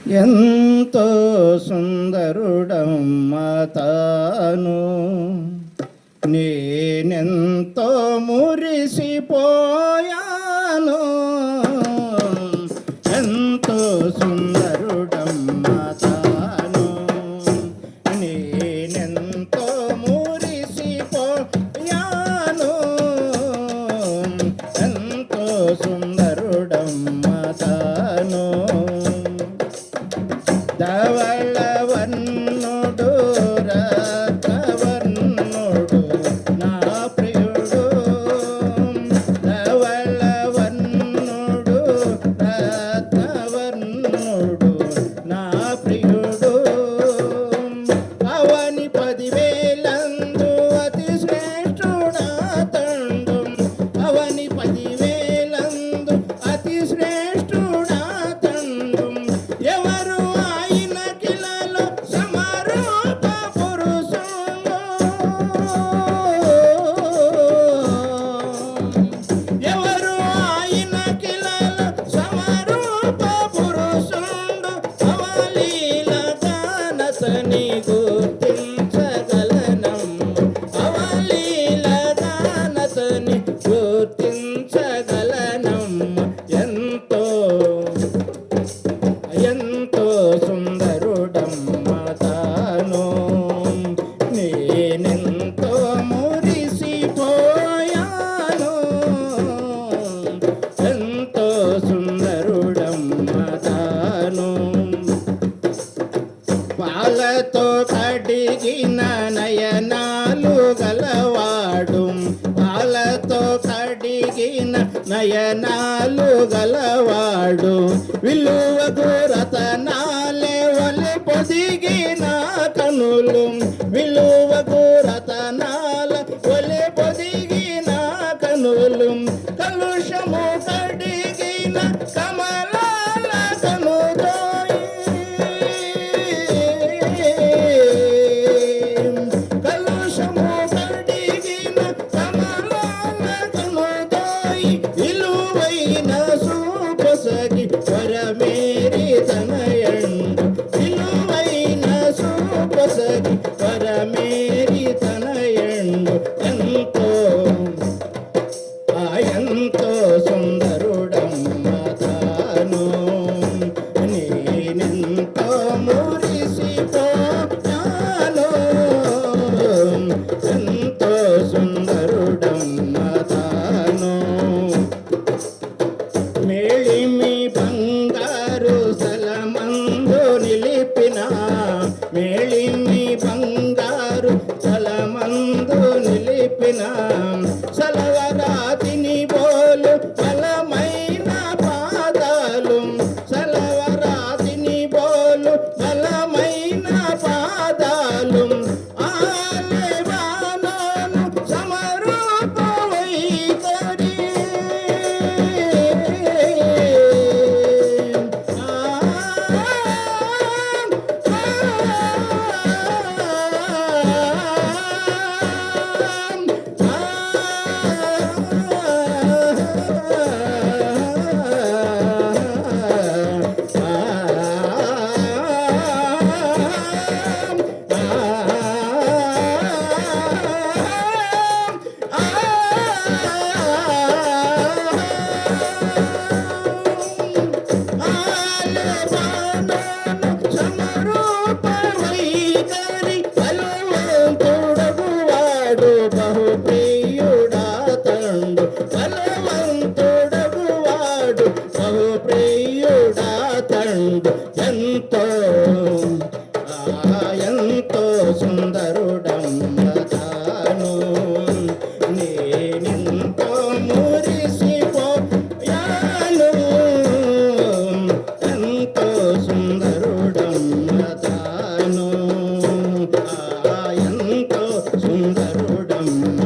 ఎంతో సుందరుడమ్మ తాను, నేనెంతో మురిసిపోయాను. ఎంతో సుందరుడమ్మ తాను, నేనెంతో మురిసిపోయాను. ఎంతో సుందరుడమ్మ తాను, ధవళవర్ణుడు రత్నవర్ణుడు నా ప్రియుడు. ధవళవర్ణుడు రత్నవర్ణుడు నా ప్రియుడు. అవని 10,000 అతి శ్రేష్ఠుడా తండు. అవని 10,000 అతి శ్రేష్ఠుడా తండు. ఎవరు ఎంతో సుందరుడమ్మ తాను, నేనెంతో మురిసిపోయాను. ఎంతో సుందరుడమ్మ తాను, పాలతో కడిగిన నయనాలు గలవాడు. పాలతో కడిగిన నయనాలు గలవాడు. విలువకు రతనాలే వలె పొదిగిన కనులు. విలువకు రతనాల వలె పొదిగిన కనులు. కలుషము కడిగిన కమలాల కనుదోయి. కలుషము కడిగిన కమలాల కనుదోయి. విలువైన సూపసగి పరమేరి తనయండు. విలువైన సూపసగి పరమేరి తనయండు. ఎంతో సుందరుడమ్మ తాను, నేనెంతో మురిసిపోయాను. ఎంతో సుందరుడమ్మ తాను, మేళిమి బంగారు సలమందు నిలిపిన. మేళిమి బంగారు సలమందు నిలిపిన. సలవరాతిని బోలు బలమైన పాదాలు. సలవరాతిని బోలు బలమైన పాదాలు. ఆలెవానను సమరూప వైఖరి. సమరూప వైఖరి బలవంతుడగువాడు బహుప్రియుడా తండు. బలవంతుడగువాడు బహుప్రియుడా తండు. ఎంతో సుందరుడమ్మ తాను, నేనెంతో మురిసిపోయాను. ఎంతో సుందరుడమ్మ తాను, ఎంతో సుందరుడమ్మ